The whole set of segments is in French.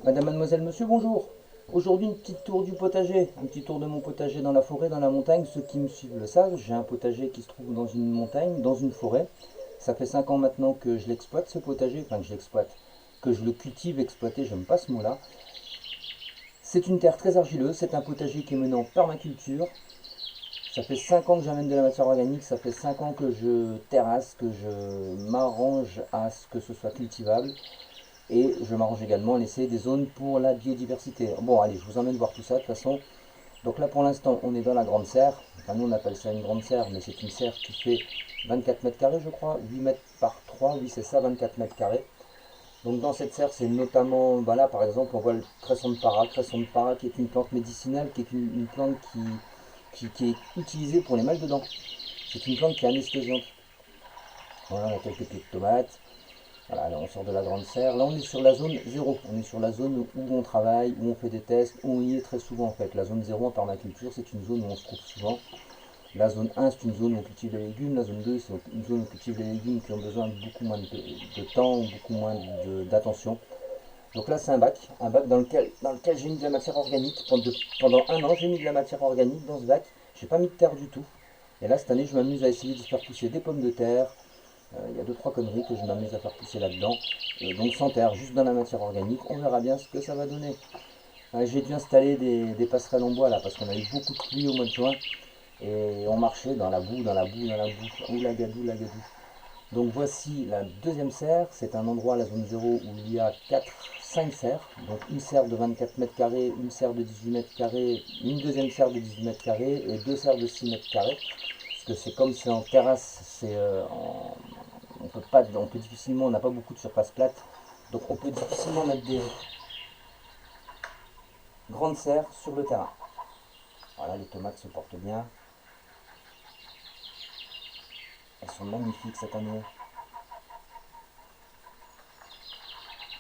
Madame, mademoiselle, monsieur, bonjour. Aujourd'hui, une petite tour du potager, un petit tour de mon potager dans la forêt, dans la montagne. Ceux qui me suivent le savent, j'ai un potager qui se trouve dans une montagne, dans une forêt. Ça fait 5 ans maintenant que je l'exploite, ce potager, enfin que je l'exploite, que je le cultive, exploiter, j'aime pas ce mot-là. C'est une terre très argileuse, c'est un potager qui est mené en permaculture. Ça fait 5 ans que j'amène de la matière organique, ça fait 5 ans que je terrasse, que je m'arrange à ce que ce soit cultivable. Et je m'arrange également à laisser des zones pour la biodiversité. Bon, allez, je vous emmène voir tout ça de toute façon. Donc là, pour l'instant, on est dans la grande serre. Enfin, nous, on appelle ça une grande serre, mais c'est une serre qui fait 24 mètres carrés, je crois. 8 mètres par 3, oui, c'est ça, 24 mètres carrés. Donc dans cette serre, c'est notamment, bah là, par exemple, on voit le cresson de para qui est une plante médicinale, qui est une plante qui est utilisée pour les mal de dents. C'est une plante qui est anesthésiante. Voilà, on a quelques pieds de tomates. Voilà, là on sort de la grande serre. Là on est sur la zone zéro. On est sur la zone où on travaille, où on fait des tests, où on y est très souvent en fait. La zone zéro en permaculture, c'est une zone où on se trouve souvent. La zone un, c'est une zone où on cultive les légumes. La zone 2, c'est une zone où on cultive les légumes qui ont besoin de beaucoup moins de temps, beaucoup moins d'attention. Donc là c'est un bac dans lequel j'ai mis de la matière organique. Pendant un an, j'ai mis de la matière organique dans ce bac. J'ai pas mis de terre du tout. Et là cette année, je m'amuse à essayer de faire pousser des pommes de terre, il y a deux trois conneries que je m'amuse à faire pousser là-dedans. Donc sans terre, juste dans la matière organique. On verra bien ce que ça va donner. J'ai dû installer des passerelles en bois là parce qu'on a eu beaucoup de pluie au mois de juin. Et on marchait dans la boue, dans la boue, dans la boue. Ouh la gadou. Donc voici la deuxième serre. C'est un endroit, la zone zéro, où il y a 5 serres. Donc une serre de 24 mètres carrés, une serre de 18 mètres carrés, une deuxième serre de 18 mètres carrés et deux serres de 6 mètres carrés. Parce que c'est comme c'est en terrasse, on peut difficilement, on n'a pas beaucoup de surface plate, donc on peut difficilement mettre des grandes serres sur le terrain. Voilà, les tomates se portent bien, elles sont magnifiques cette année.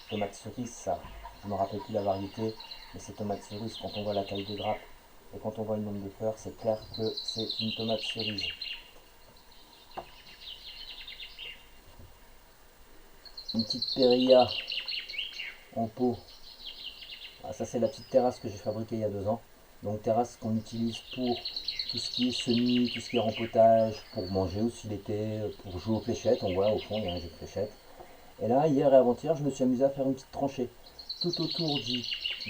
Tomates cerises, ça, je me rappelle plus la variété, mais c'est tomates cerises. Quand on voit la taille des grappes et quand on voit le nombre de fleurs, c'est clair que c'est une tomate cerise. Une petite périlla en pot. Ah, ça c'est la petite terrasse que j'ai fabriquée il y a 2 ans. Donc terrasse qu'on utilise pour tout ce qui est semis, tout ce qui est rempotage, pour manger aussi l'été, pour jouer aux fléchettes. On voit au fond il y a un jeu de fléchettes. Et là, hier et avant-hier, je me suis amusé à faire une petite tranchée tout autour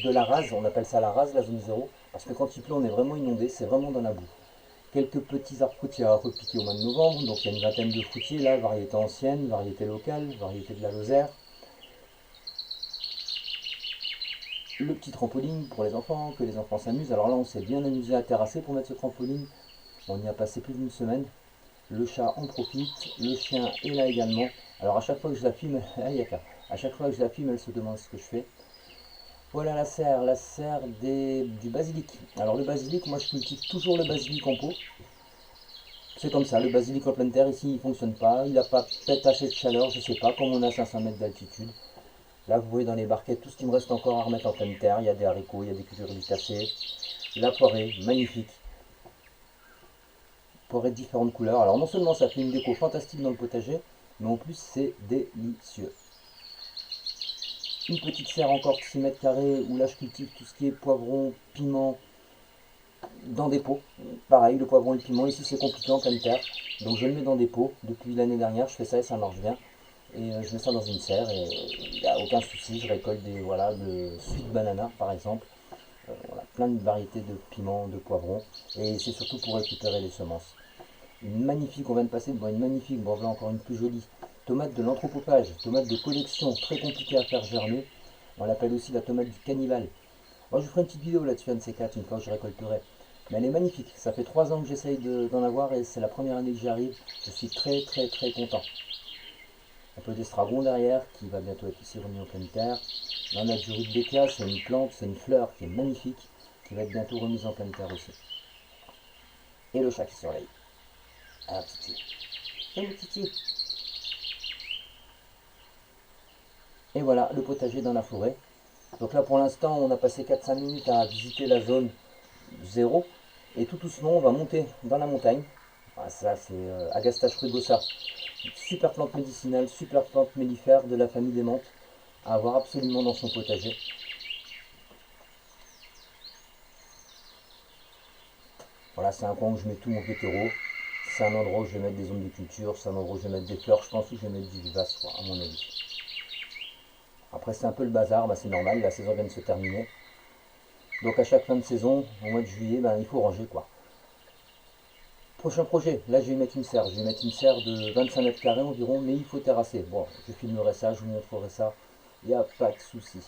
de la rase. On appelle ça la rase, la zone zéro, parce que quand il pleut, on est vraiment inondé, c'est vraiment dans la boue. Quelques petits arbres fruitiers à repiquer au mois de novembre, donc il y a une vingtaine de fruitiers là, variété ancienne, variété locale, variété de la Lozère. Le petit trampoline pour les enfants, que les enfants s'amusent. Alors là, on s'est bien amusé à terrasser pour mettre ce trampoline. On y a passé plus d'une semaine. Le chat en profite, le chien est là également. Alors à chaque fois que je la filme, à chaque fois que je la filme, elle se demande ce que je fais. Voilà la serre du basilic. Alors le basilic, moi je cultive toujours le basilic en pot. C'est comme ça, le basilic en pleine terre ici il ne fonctionne pas, il n'a pas peut-être assez de chaleur, je sais pas, comme on a 500 mètres d'altitude. Là vous voyez dans les barquettes tout ce qui me reste encore à remettre en pleine terre, il y a des haricots, il y a des cucurbitacées, la poirée, magnifique, poirée de différentes couleurs. Alors non seulement ça fait une déco fantastique dans le potager, mais en plus c'est délicieux. Une petite serre encore de 6 mètres carrés où là je cultive tout ce qui est poivron, piment, dans des pots. Pareil, le poivron et le piment, ici c'est compliqué en pleine terre. Donc je le mets dans des pots. Depuis l'année dernière, je fais ça et ça marche bien. Et je mets ça dans une serre et il n'y a aucun souci. Je récolte de sweet banana par exemple. Voilà, plein de variétés de piments, de poivrons. Et c'est surtout pour récupérer les semences. Une magnifique, on vient de passer devant une magnifique, bon voilà encore une plus jolie. Tomate de l'anthropopage, tomate de collection, très compliquée à faire germer. On l'appelle aussi la tomate du cannibale. Moi, je ferai une petite vidéo là-dessus, un de ces quatre, une fois que je récolterai. Mais elle est magnifique. Ça fait 3 ans que j'essaye d'en avoir et c'est la première année que j'y arrive. Je suis très très très content. Un peu d'estragon derrière qui va bientôt être ici remis en pleine terre. Là, on a du rudbeckia, c'est une plante, c'est une fleur qui est magnifique, qui va être bientôt remise en pleine terre aussi. Et le chat qui surveille. Ah, Titi. Et le Titi. Et voilà, le potager dans la forêt. Donc là, pour l'instant, on a passé 4-5 minutes à visiter la zone zéro. Et tout doucement, on va monter dans la montagne. Ah, ça, c'est Agastache rugosa. Super plante médicinale, super plante mellifère de la famille des menthes à avoir absolument dans son potager. Voilà, c'est un coin où je mets tout mon pétero. C'est un endroit où je vais mettre des zones de culture. C'est un endroit où je vais mettre des fleurs. Je pense que je vais mettre du vivace, quoi, à mon avis. Après, c'est un peu le bazar. Bah, c'est normal. La saison vient de se terminer. Donc, à chaque fin de saison, au mois de juillet, ben, il faut ranger, quoi. Prochain projet. Là, je vais mettre une serre. Je vais mettre une serre de 25 mètres carrés environ. Mais il faut terrasser. Bon, je filmerai ça. Je vous montrerai ça. Il n'y a pas de souci.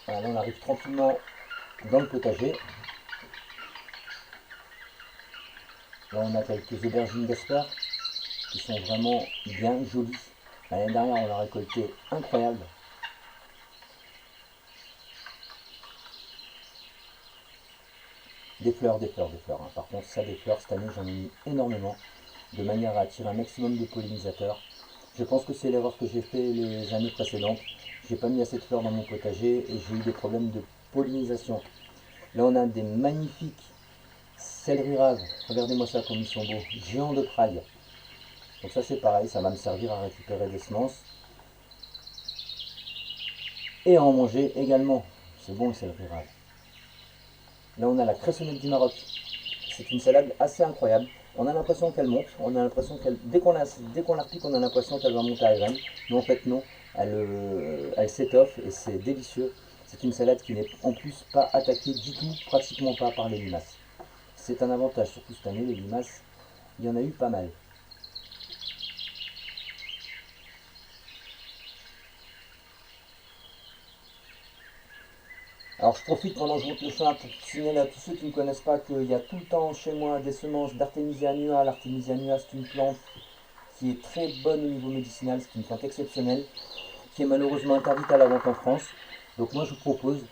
Voilà, là, on arrive tranquillement dans le potager. Là, on a quelques aubergines d'Esper qui sont vraiment bien jolies. L'année dernière, on a récolté incroyable. Des fleurs, des fleurs, des fleurs, hein. Par contre, ça, des fleurs, cette année, j'en ai mis énormément, de manière à attirer un maximum de pollinisateurs. Je pense que c'est l'erreur que j'ai fait les années précédentes. J'ai pas mis assez de fleurs dans mon potager et j'ai eu des problèmes de pollinisation. Là, on a des magnifiques céleri raves. Regardez-moi ça comme ils sont beaux. Géants de Prague. Donc ça, c'est pareil, ça va me servir à récupérer des semences et à en manger également. C'est bon le céleri rave. Là, on a la cressonnette du Maroc. C'est une salade assez incroyable. On a l'impression qu'elle monte, on a l'impression qu'elle, dès qu'on la repique, on a l'impression qu'elle va monter à graines. Mais en fait, non, elle s'étoffe et c'est délicieux. C'est une salade qui n'est en plus pas attaquée du tout, pratiquement pas par les limaces. C'est un avantage, surtout cette année, les limaces, il y en a eu pas mal. Alors je profite pendant que je monte le chemin pour signaler à tous ceux qui ne connaissent pas qu'il y a tout le temps chez moi des semences d'Artemisia annua. L'Artemisia annua, c'est une plante qui est très bonne au niveau médicinal, c'est une plante exceptionnelle, qui est malheureusement interdite à la vente en France. Donc moi je vous propose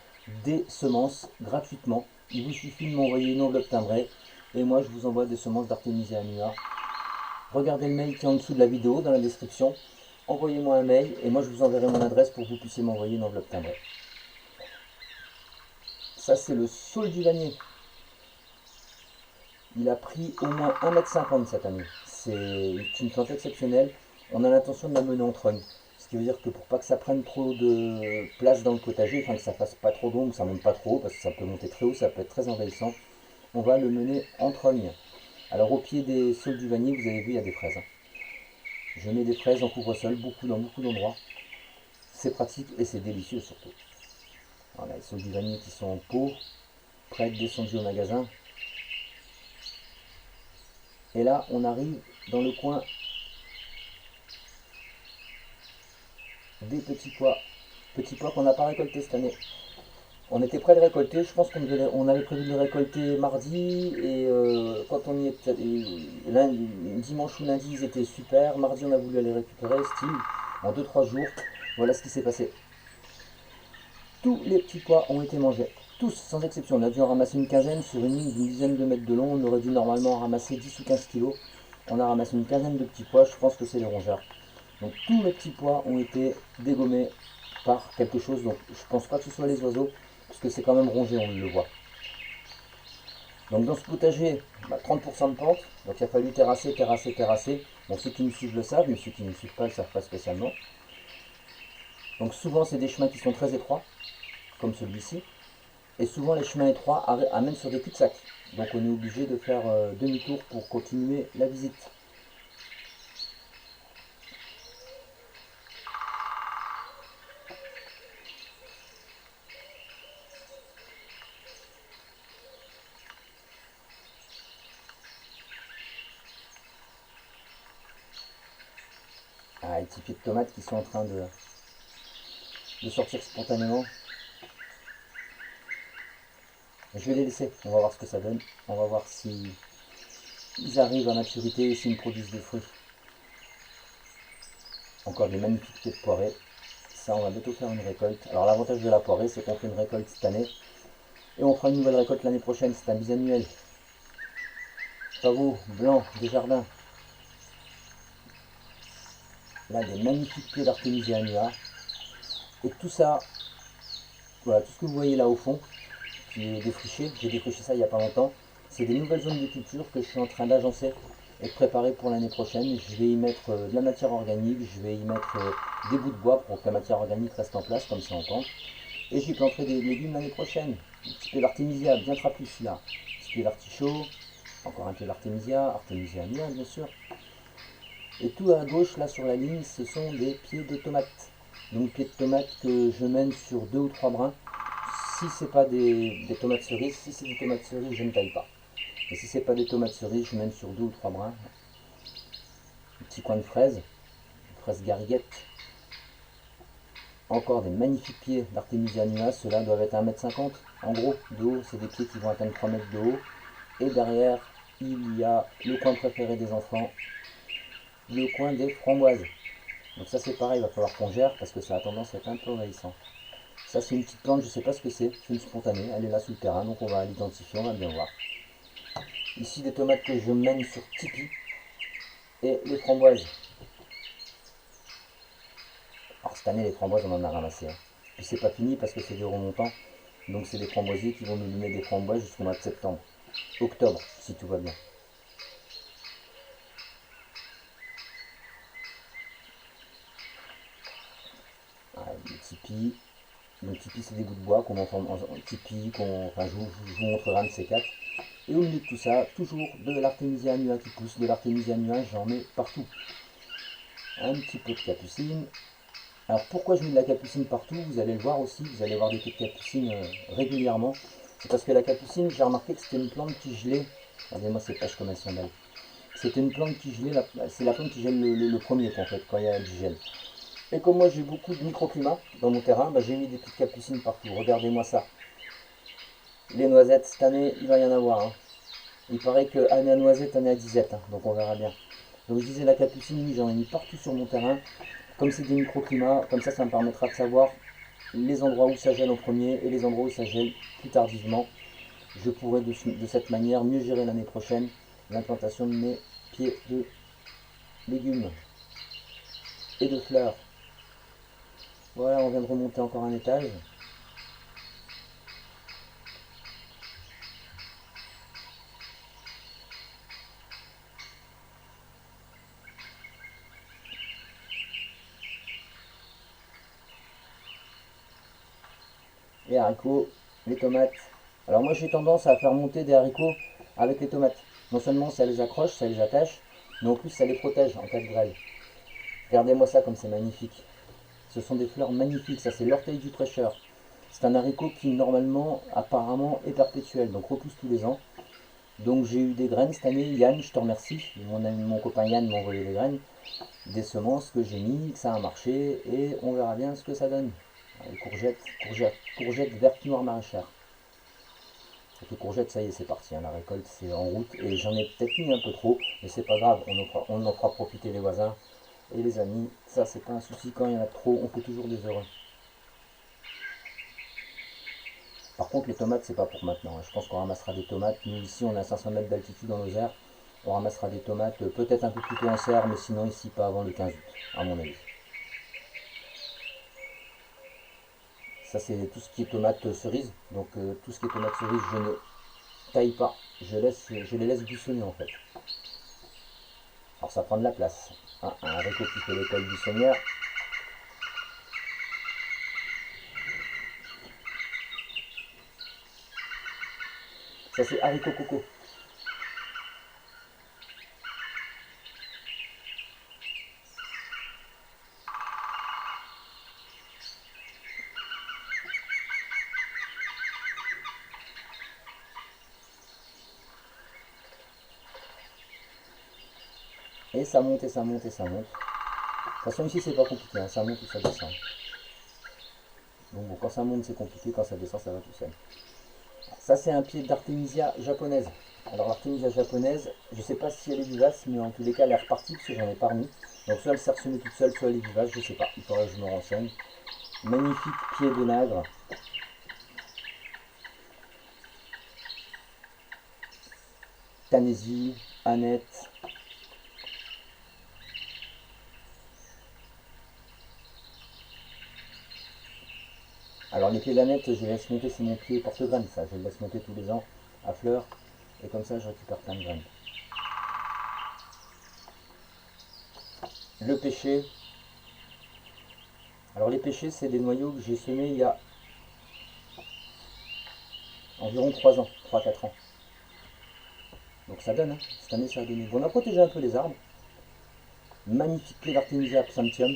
des semences gratuitement. Il vous suffit de m'envoyer une enveloppe timbrée et moi je vous envoie des semences d'Artemisia annua. Regardez le mail qui est en dessous de la vidéo, dans la description. Envoyez-moi un mail et moi je vous enverrai mon adresse pour que vous puissiez m'envoyer une enveloppe timbrée. Ça c'est le saule du Vanier. Il a pris au moins 1,50 m cette année. C'est une plante exceptionnelle. On a l'intention de la mener en trogne. Ce qui veut dire que pour pas que ça prenne trop de place dans le potager, enfin que ça fasse pas trop d'ombre, que ça monte pas trop haut, parce que ça peut monter très haut, ça peut être très envahissant, on va le mener en trogne. Alors au pied des saules du Vanier, vous avez vu, il y a des fraises. Je mets des fraises en couvre-sol, dans beaucoup d'endroits. C'est pratique et c'est délicieux surtout. Voilà, les saules du Vanier qui sont en pot, prêts à être descendus au magasin. Et là, on arrive dans le coin des petits pois qu'on n'a pas récoltés cette année. On était prêt de récolter, je pense qu'on avait prévu de les récolter mardi, et quand on y était, lundi, dimanche ou lundi, ils étaient super. Mardi, on a voulu les récupérer, style, en 2-3 jours. Voilà ce qui s'est passé. Tous les petits pois ont été mangés, tous, sans exception. On a dû en ramasser une quinzaine sur une ligne d'une dizaine de mètres de long. On aurait dû normalement en ramasser 10 ou 15 kilos. On a ramassé une quinzaine de petits pois, je pense que c'est les rongeurs. Donc tous mes petits pois ont été dégommés par quelque chose, donc je pense pas que ce soit les oiseaux, parce que c'est quand même rongé, on le voit. Donc dans ce potager, 30% de pente, donc il a fallu terrasser, terrasser, terrasser. Bon, ceux qui me suivent le savent, mais ceux qui ne me suivent pas ne le savent pas spécialement. Donc souvent c'est des chemins qui sont très étroits, comme celui-ci, et souvent les chemins étroits amènent sur des cul-de-sac. Donc on est obligé de faire demi-tour pour continuer la visite. Ah, les petits pieds de tomates qui sont en train de sortir spontanément. Je vais les laisser, on va voir ce que ça donne. On va voir si ils arrivent à maturité et s'ils me produisent des fruits. Encore des magnifiques pieds de poirée. Ça, on va bientôt faire une récolte. Alors l'avantage de la poirée, c'est qu'on fait une récolte cette année. Et on fera une nouvelle récolte l'année prochaine, c'est un bisannuel. Pavot, blanc, des jardins. Là, des magnifiques pieds d'Artemisia annua. Et tout ça, voilà, tout ce que vous voyez là au fond, qui est défriché, j'ai défriché ça il n'y a pas longtemps, c'est des nouvelles zones de culture que je suis en train d'agencer et de préparer pour l'année prochaine. Je vais y mettre de la matière organique, je vais y mettre des bouts de bois pour que la matière organique reste en place comme c'est en pente. Et j'y planterai des légumes l'année prochaine. Un petit peu d'artémisia, bien trapu celui-là. Un petit peu d'artichaut, encore un peu d'artémisia, artémisia annuelle bien sûr. Et tout à gauche, là sur la ligne, ce sont des pieds de tomates. Donc pieds de tomates que je mène sur 2 ou 3 brins. Si c'est pas des tomates cerises, si c'est des tomates cerises, je ne taille pas. Et si c'est pas des tomates cerises, je mène sur 2 ou 3 brins. Un petit coin de fraises, fraises gariguettes. Encore des magnifiques pieds d'Artemisia annua, ceux-là doivent être 1,50 m en gros de haut, c'est des pieds qui vont atteindre 3 mètres de haut. Et derrière, il y a le coin préféré des enfants, le coin des framboises. Donc ça c'est pareil, il va falloir qu'on gère parce que ça a tendance à être un peu envahissant. Ça c'est une petite plante, je ne sais pas ce que c'est une spontanée, elle est là sous le terrain, donc on va l'identifier, on va bien voir. Ici des tomates que je mène sur Tipeee et les framboises. Alors cette année les framboises on en a ramassé. Hein. Puis c'est pas fini parce que c'est des remontants, donc c'est des framboisiers qui vont nous donner des framboises jusqu'au mois de septembre. Octobre, si tout va bien. Ah, le tipi. Le tipi, c'est des bouts de bois qu'on entend en tipi, enfin, je vous montrerai un de ces quatre. Et au milieu de tout ça, toujours de l'artémisia annua qui pousse. De l'artémisia annua, j'en mets partout. Un petit peu de capucine. Alors pourquoi je mets de la capucine partout? Vous allez le voir aussi, vous allez voir des pieds de capucine régulièrement. C'est parce que la capucine, j'ai remarqué que c'était une plante qui gelait. Regardez-moi ces pêches comme elles sont belles. C'était une plante qui gelait, c'est la plante qui gèle le premier en fait, quand il y a du gel. Et comme moi j'ai beaucoup de microclimats dans mon terrain, bah, j'ai mis des petites capucines partout. Regardez-moi ça. Les noisettes, cette année, il va y en avoir. Hein. Il paraît que année à noisette, année à disette, hein, donc on verra bien. Donc je disais la capucine, oui, j'en ai mis partout sur mon terrain. Comme c'est des microclimats, comme ça me permettra de savoir les endroits où ça gèle en premier et les endroits où ça gèle plus tardivement. Je pourrai de cette manière mieux gérer l'année prochaine l'implantation de mes pieds de légumes et de fleurs. Voilà, on vient de remonter encore un étage. Les haricots, les tomates. Alors moi j'ai tendance à faire monter des haricots avec les tomates. Non seulement ça les accroche, ça les attache, mais en plus ça les protège en cas de grêle. Regardez-moi ça comme c'est magnifique. Ce sont des fleurs magnifiques, ça c'est l'orteil du prêcheur. C'est un haricot qui normalement apparemment est perpétuel, donc repousse tous les ans. Donc j'ai eu des graines cette année, Yann, je te remercie. Mon copain Yann m'a envoyé des graines, des semences que j'ai mis, que ça a marché, et on verra bien ce que ça donne. Les courgettes vertes noires maraîchères. Donc les courgettes, ça y est, c'est parti, hein, la récolte c'est en route, et j'en ai peut-être mis un peu trop, mais c'est pas grave, on en fera profiter les voisins. Et les amis, ça c'est pas un souci, quand il y en a trop, on fait toujours des heureux. Par contre, les tomates, c'est pas pour maintenant. Je pense qu'on ramassera des tomates. Nous, ici, on a 500 mètres d'altitude dans nos airs. On ramassera des tomates, peut-être un peu plus tôt en serre, mais sinon, ici, pas avant le 15 août, à mon avis. Ça, c'est tout ce qui est tomates cerises. Donc, tout ce qui est tomates cerises, je ne taille pas. Je les laisse buissonner, en fait. Alors, ça prend de la place. Ah, un haricot qui fait l'école buissonnière. Ça, c'est haricot coco. Et ça monte, et ça monte, et ça monte. De toute façon, ici, c'est pas compliqué. Hein. Ça monte ou ça descend. Donc, bon, quand ça monte, c'est compliqué. Quand ça descend, ça va tout seul. Ça, c'est un pied d'artémisia japonaise. Alors, l'artémisia japonaise, je ne sais pas si elle est vivace, mais en tous les cas, elle est repartie parce que j'en ai pas remis. Donc, soit elle s'est ressemée toute seule, soit elle est vivace, je ne sais pas. Il faudrait que je me renseigne. Magnifique pied de nègre. Tanésie, Annette. Alors, les pieds d'Annette, je les laisse monter, c'est mon pied porte-graines, ça. Je les laisse monter tous les ans à fleurs. Et comme ça, je récupère plein de graines. Le pêcher. Alors, les pêchers, c'est des noyaux que j'ai semés il y a environ 3 ans, 3-4 ans. Donc ça donne, hein. Cette année ça a donné. Bon, on a protégé un peu les arbres. Magnifique clé d'Artemisia absinthium.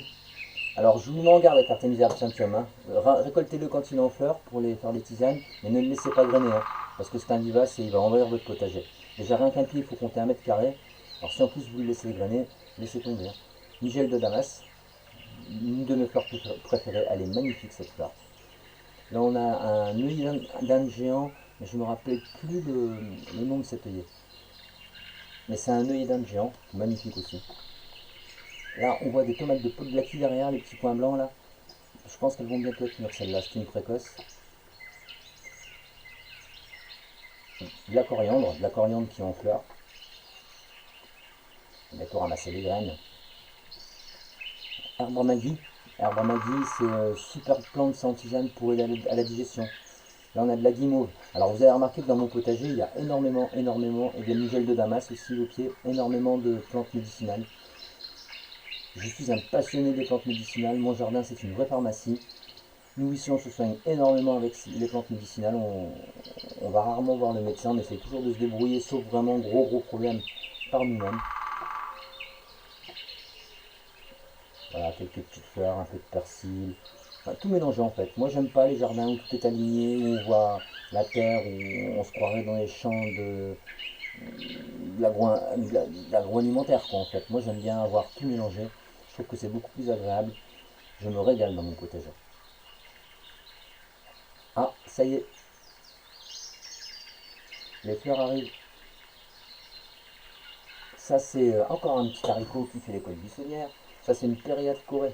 Alors je vous mets en garde avec Artemisia absinthium. Hein. Récoltez-le quand il est en fleurs pour les faire des tisanes, mais ne le laissez pas grainer, hein, parce que c'est un vivace et il va envahir votre potager. Déjà rien qu'un pied, il faut compter 1 m². Alors si en plus vous le laissez grainer, laissez tomber. Hein. Nigel de Damas, une de mes fleurs préférées, elle est magnifique cette fleur. Là on a un œillet d'Inde géant, mais je ne me rappelle plus le nom de cet œillet. Mais c'est un œillet d'Inde géant, magnifique aussi. Là on voit des tomates de Podlaki derrière, les petits points blancs là. Je pense qu'elles vont bientôt être mûres celles-là, c'est une précoce. De la coriandre qui est en fleurs. Bientôt ramasser les graines. Herbe Magui. Herbe Magui, c'est super plante sans tisane pour aider à la digestion. Là, on a de la guimauve. Alors, vous avez remarqué que dans mon potager, il y a énormément, et des nigelles de Damas aussi au pied, énormément de plantes médicinales. Je suis un passionné des plantes médicinales. Mon jardin, c'est une vraie pharmacie. Nous, ici, on se soigne énormément avec les plantes médicinales. On va rarement voir le médecin. On essaie toujours de se débrouiller, sauf vraiment gros problèmes par nous-mêmes. Voilà, quelques petites fleurs, un peu de persil. Enfin, tout mélangé en fait. Moi, j'aime pas les jardins où tout est aligné, où on voit la terre, où on se croirait dans les champs de l'agroalimentaire, quoi, en fait. Moi, j'aime bien avoir tout mélangé. Je trouve que c'est beaucoup plus agréable. Je me régale dans mon potager. Ah, ça y est, les fleurs arrivent. Ça, c'est encore un petit haricot qui fait l'école buissonnière. Ça, c'est une périade corée.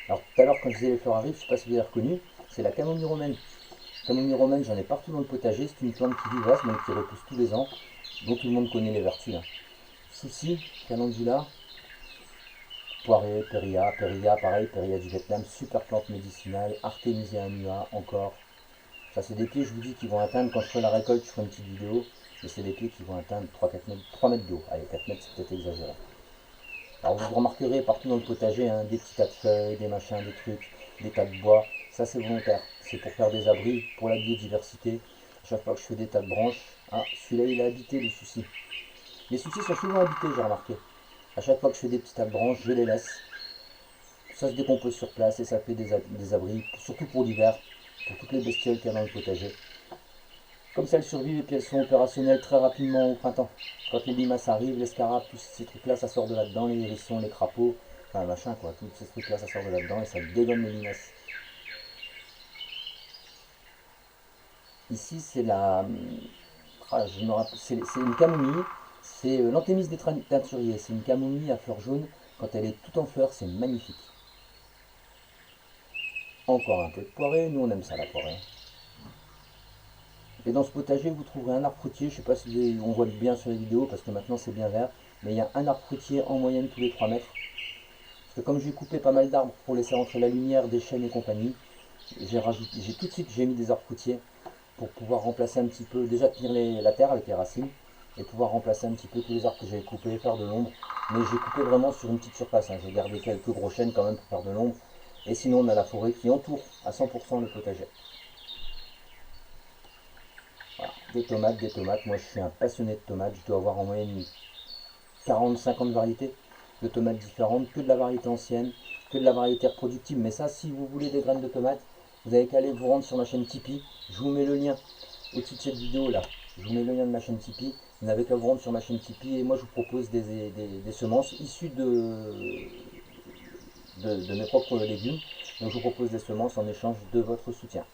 Alors, tout à l'heure, quand je disais les fleurs arrivent, je ne sais pas si vous avez reconnu, c'est la camomille romaine. Camomille romaine, j'en ai partout dans le potager. C'est une plante qui vivace, donc qui repousse tous les ans, dont tout le monde connaît les vertus. Hein. Souci, calendula, poirée, périlla, pareil, périlla du Vietnam, super plante médicinale, Artemisia annua, encore. Ça, c'est des pieds, je vous dis, qui vont atteindre, quand je ferai la récolte, je ferai une petite vidéo, mais c'est des pieds qui vont atteindre 3-4 mètres, 3 mètres d'eau. Allez, 4 mètres, c'est peut-être exagéré. Alors, vous remarquerez partout dans le potager, hein, des petits tas de feuilles, des machins, des trucs, des tas de bois. Ça, c'est volontaire. C'est pour faire des abris, pour la biodiversité. À chaque fois que je fais des tas de branches, ah, celui-là, il est habité, le souci. Les soucis sont souvent habités, j'ai remarqué. À chaque fois que je fais des petits tas de branches, je les laisse. Ça se décompose sur place et ça fait des abris, surtout pour l'hiver, pour toutes les bestioles qu'il y a dans le potager. Comme ça, elles survivent et puis elles sont opérationnelles très rapidement au printemps. Quand les limaces arrivent, les scarabs, tous ces trucs-là, ça sort de là-dedans, les hérissons, les crapauds, enfin machin quoi, tous ces trucs-là, ça sort de là-dedans et ça dégomme les limaces. Ici, c'est la... Ah, c'est une camomille, c'est l'anthémis des teinturiers, c'est une camomille à fleurs jaunes. Quand elle est toute en fleurs, c'est magnifique. Encore un peu de poirée, nous on aime ça la poirée. Et dans ce potager, vous trouverez un arbre fruitier, je ne sais pas si on voit bien sur les vidéos parce que maintenant c'est bien vert, mais il y a un arbre fruitier en moyenne tous les 3 mètres. Parce que comme j'ai coupé pas mal d'arbres pour laisser entrer la lumière, des chênes et compagnie, j'ai tout de suite mis des arbres fruitiers pour pouvoir remplacer un petit peu, déjà tenir la terre avec les racines, et pouvoir remplacer un petit peu tous les arbres que j'avais coupés, faire de l'ombre. Mais j'ai coupé vraiment sur une petite surface, hein. J'ai gardé quelques gros chênes quand même pour faire de l'ombre. Et sinon on a la forêt qui entoure à 100% le potager. Voilà, des tomates. Moi je suis un passionné de tomates, je dois avoir en moyenne 40-50 variétés de tomates différentes, que de la variété ancienne, que de la variété reproductible. Mais ça, si vous voulez des graines de tomates, vous avez qu'à aller vous rendre sur ma chaîne Tipeee. Je vous mets le lien au-dessus de cette vidéo là. Je vous mets le lien de ma chaîne Tipeee. Vous n'avez qu'à vous rendre sur ma chaîne Tipeee et moi je vous propose des semences issues de mes propres légumes. Donc je vous propose des semences en échange de votre soutien.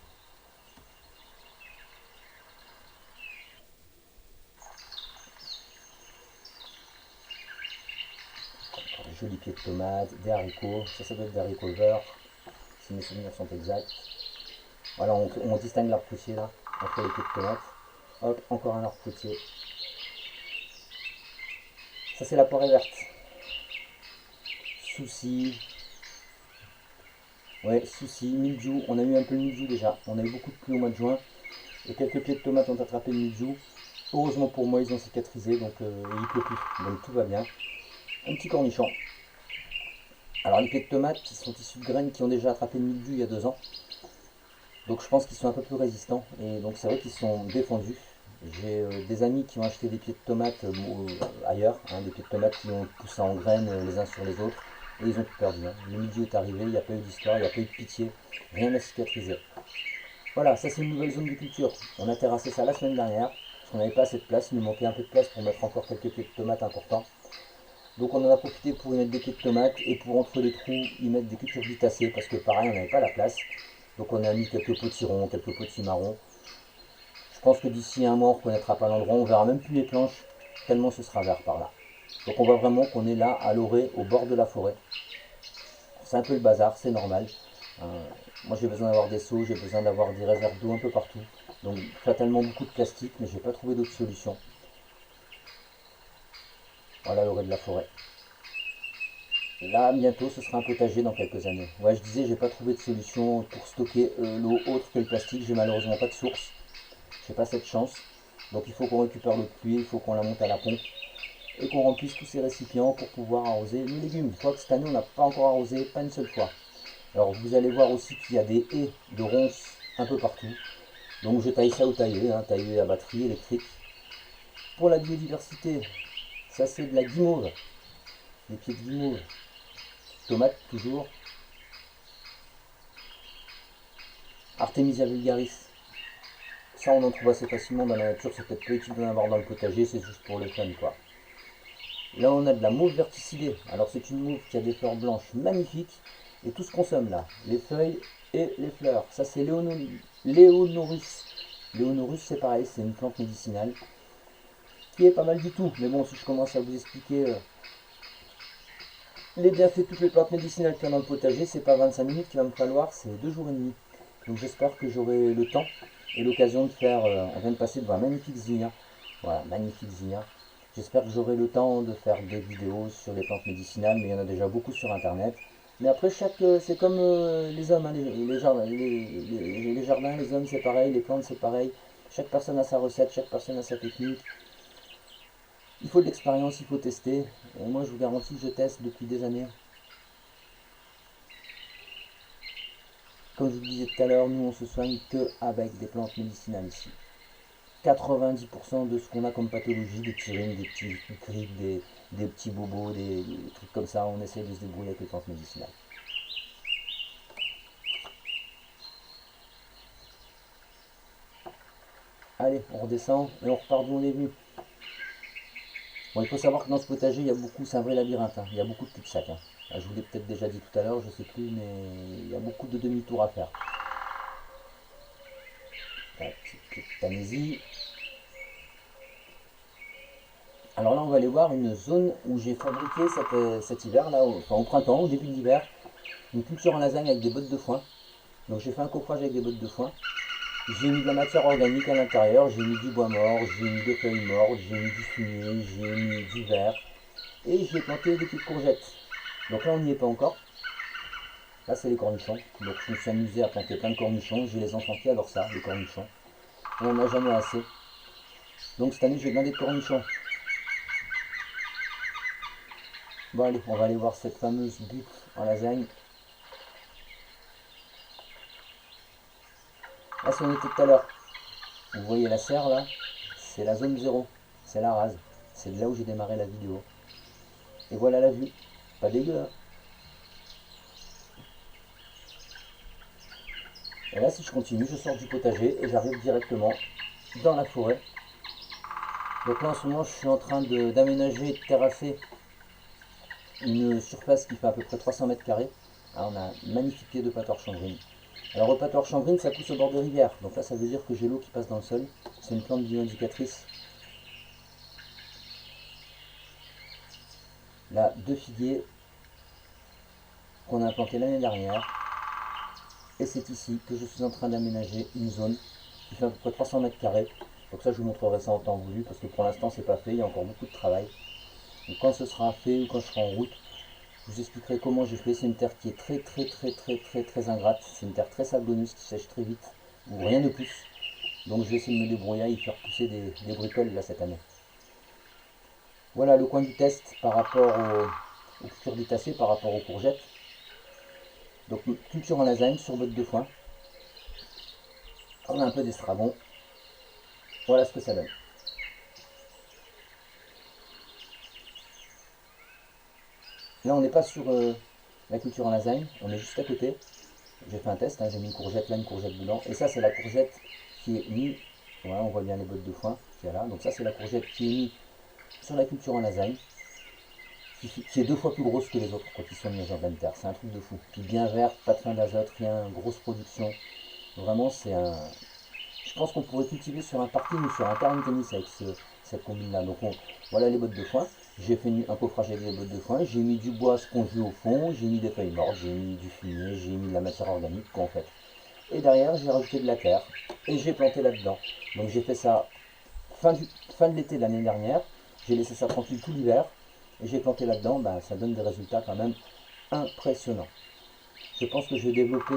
Des jolis pieds de tomates, des haricots. Ça doit être des haricots verts, si mes souvenirs sont exacts. Voilà, on distingue l'arbre fruitier là, entre les pieds de tomates. Hop, encore un arbre fruitier. Ça c'est la poirée verte. Souci. Ouais, souci, mildiou. On a eu un peu de mildiou déjà. On a eu beaucoup de pluie au mois de juin. Et quelques pieds de tomates ont attrapé le mildiou. Heureusement pour moi, ils ont cicatrisé, donc il ne pleut plus. Donc tout va bien. Un petit cornichon. Alors les pieds de tomates qui sont issus de graines qui ont déjà attrapé le mildiou il y a 2 ans. Donc je pense qu'ils sont un peu plus résistants. Et donc c'est vrai qu'ils sont défendus. J'ai des amis qui ont acheté des pieds de tomates ailleurs, hein, des pieds de tomates qui ont poussé en graines les uns sur les autres. Et ils ont tout perdu, hein. Le milieu est arrivé, il n'y a pas eu d'histoire, il n'y a pas eu de pitié, rien n'a cicatrisé. Voilà, ça c'est une nouvelle zone de culture. On a terrassé ça la semaine dernière, parce qu'on n'avait pas assez de place, il nous manquait un peu de place pour mettre encore quelques pieds de tomates importants. Donc on en a profité pour y mettre des pieds de tomates et pour entre les trous y mettre des cucurbitacées, parce que pareil on n'avait pas la place. Donc on a mis quelques potirons, quelques potimarrons. Je pense que d'ici un mois on ne reconnaîtra pas l'endroit, on verra même plus les planches, tellement ce sera vert par là. Donc on voit vraiment qu'on est là à l'orée, au bord de la forêt. C'est un peu le bazar, c'est normal. Moi j'ai besoin d'avoir des seaux, j'ai besoin d'avoir des réserves d'eau un peu partout. Donc fatalement beaucoup de plastique, mais j'ai pas trouvé d'autre solution. Voilà l'orée de la forêt. Là bientôt ce sera un potager dans quelques années. Ouais, je disais j'ai pas trouvé de solution pour stocker l'eau autre que le plastique, j'ai malheureusement pas de source. J'ai pas cette chance. Donc il faut qu'on récupère l'eau de pluie, il faut qu'on la monte à la pompe et qu'on remplisse tous ces récipients pour pouvoir arroser nos légumes. Je crois que cette année on n'a pas encore arrosé, pas une seule fois. Alors vous allez voir aussi qu'il y a des haies de ronces un peu partout. Donc je taille ça au taillé, hein, taillé à batterie électrique. Pour la biodiversité, ça c'est de la guimauve, des pieds de guimauve. Tomates toujours. Artemisia vulgaris. Ça on en trouve assez facilement dans la nature, c'est peut-être peu utile d'en avoir dans le potager, c'est juste pour le fun quoi. Là on a de la mauve verticillée. Alors c'est une mauve qui a des fleurs blanches magnifiques et tout se consomme là, les feuilles et les fleurs. Ça c'est Léonorus. Léonorus c'est pareil, c'est une plante médicinale qui est pas mal du tout. Mais bon, si je commence à vous expliquer les bienfaits de toutes les plantes médicinales qu'il y a dans le potager, c'est pas 25 minutes qu'il va me falloir, c'est 2 jours et demi. Donc j'espère que j'aurai le temps et l'occasion de faire. On vient de passer devant un magnifique zinnia. Voilà, magnifique zinnia. J'espère que j'aurai le temps de faire des vidéos sur les plantes médicinales, mais il y en a déjà beaucoup sur internet. Mais après, c'est comme les hommes, hein, les jardins, les jardins, les hommes c'est pareil, les plantes c'est pareil. Chaque personne a sa recette, chaque personne a sa technique. Il faut de l'expérience, il faut tester. Et moi, je vous garantis que je teste depuis des années. Comme je vous le disais tout à l'heure, nous, on se soigne que avec des plantes médicinales ici. 90% de ce qu'on a comme pathologie, des petits rhumes, des petits grippes, des petits bobos, des trucs comme ça, on essaie de se débrouiller avec les plantes médicinales. Allez, on redescend et on repart d'où on est venu. Bon, il faut savoir que dans ce potager, il y a beaucoup, c'est un vrai labyrinthe, hein. Il y a beaucoup de cul-de-sac, hein. Je vous l'ai peut-être déjà dit tout à l'heure, je sais plus, mais il y a beaucoup de demi-tours à faire. Petite Tanésie. Alors là, on va aller voir une zone où j'ai fabriqué cet hiver, là, enfin au printemps, au début de l'hiver, une culture en lasagne avec des bottes de foin. Donc j'ai fait un coffrage avec des bottes de foin. J'ai mis de la matière organique à l'intérieur, j'ai mis du bois mort, j'ai mis des feuilles mortes, j'ai mis du fumier, j'ai mis du verre et j'ai planté des petites courgettes. Donc là, on n'y est pas encore. Là, c'est les cornichons. Donc je me suis amusé à planter plein de cornichons. J'ai les enfants qui adorent ça, les cornichons. On n'en a jamais assez. Donc cette année, j'ai blindé de cornichons. Bon allez, on va aller voir cette fameuse butte en lasagne. Là, c'est où on était tout à l'heure. Vous voyez la serre là, c'est la zone 0, c'est la rase. C'est de là où j'ai démarré la vidéo. Et voilà la vue. Pas dégueu, hein. Et là, si je continue, je sors du potager et j'arrive directement dans la forêt. Donc là, en ce moment, je suis en train d'aménager et de terrasser une surface qui fait à peu près 300 mètres carrés. Ah, on a un magnifique pied de patoire chambrine. Alors, le patoire chambrine, ça pousse au bord de rivière. Donc là, ça veut dire que j'ai l'eau qui passe dans le sol. C'est une plante bioindicatrice. Là, deux figuiers qu'on a implantés l'année dernière. Et c'est ici que je suis en train d'aménager une zone qui fait à peu près 300 mètres carrés. Donc ça, je vous montrerai ça en temps voulu parce que pour l'instant, c'est pas fait. Il y a encore beaucoup de travail. Donc quand ce sera fait ou quand je serai en route, je vous expliquerai comment j'ai fait. C'est une terre qui est très ingrate. C'est une terre très sablonneuse qui sèche très vite, ou rien de plus. Donc je vais essayer de me débrouiller et faire pousser des bricoles là cette année. Voilà le coin du test par rapport aux cucurbitacées, par rapport aux courgettes. Donc culture en lasagne sur botte de foin. On a un peu d'estragon. Voilà ce que ça donne. Là, on n'est pas sur la culture en lasagne, on est juste à côté. J'ai fait un test, hein, j'ai mis une courgette là, une courgette dedans. Et ça, c'est la courgette qui est mise. Voilà, on voit bien les bottes de foin qu'il y a là. Donc ça, c'est la courgette qui est mise sur la culture en lasagne, qui est 2 fois plus grosse que les autres quand ils sont mis en pleine terre. C'est un truc de fou. Puis bien verte, pas de fin d'azote, rien, grosse production. Vraiment, c'est un. Je pense qu'on pourrait cultiver sur un parking ou sur un terrain de tennis avec cette combine-là. Donc voilà les bottes de foin. J'ai fait un coffrage avec des bottes de foin. J'ai mis du bois spongieux au fond. J'ai mis des feuilles mortes. J'ai mis du fumier. J'ai mis de la matière organique, quoi, en fait. Et derrière, j'ai rajouté de la terre. Et j'ai planté là-dedans. Donc j'ai fait ça fin de l'été de l'année dernière. J'ai laissé ça tranquille tout l'hiver. Et j'ai planté là-dedans. Ben, ça donne des résultats quand même impressionnants. Je pense que je vais développer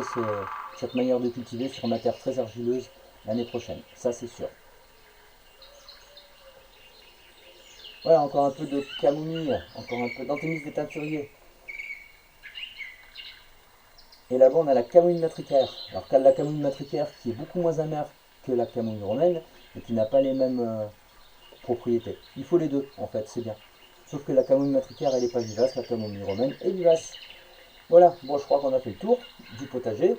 cette manière de cultiver sur ma terre très argileuse l'année prochaine. Ça, c'est sûr. Voilà, encore un peu de camomille, encore un peu d'anthémis des teinturiers. Et là-bas, on a la camomille matricaire. Alors, la camomille matricaire qui est beaucoup moins amère que la camomille romaine et qui n'a pas les mêmes propriétés. Il faut les deux, en fait, c'est bien. Sauf que la camomille matricaire, elle n'est pas vivace, la camomille romaine est vivace. Voilà, bon, je crois qu'on a fait le tour du potager.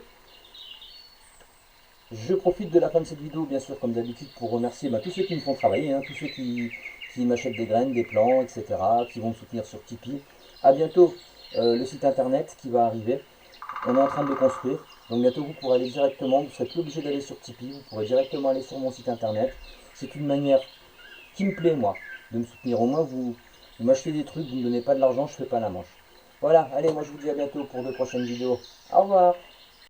Je profite de la fin de cette vidéo, bien sûr, comme d'habitude, pour remercier tous ceux qui me font travailler, hein, tous ceux qui m'achètent des graines, des plants, etc., qui vont me soutenir sur Tipeee. A bientôt le site internet qui va arriver. On est en train de le construire. Donc bientôt vous pourrez aller directement, vous ne serez plus obligé d'aller sur Tipeee, vous pourrez directement aller sur mon site internet. C'est une manière qui me plaît, moi, de me soutenir. Au moins, vous m'achetez des trucs, vous ne me donnez pas de l'argent, je ne fais pas la manche. Voilà, allez, moi je vous dis à bientôt pour de prochaines vidéos. Au revoir.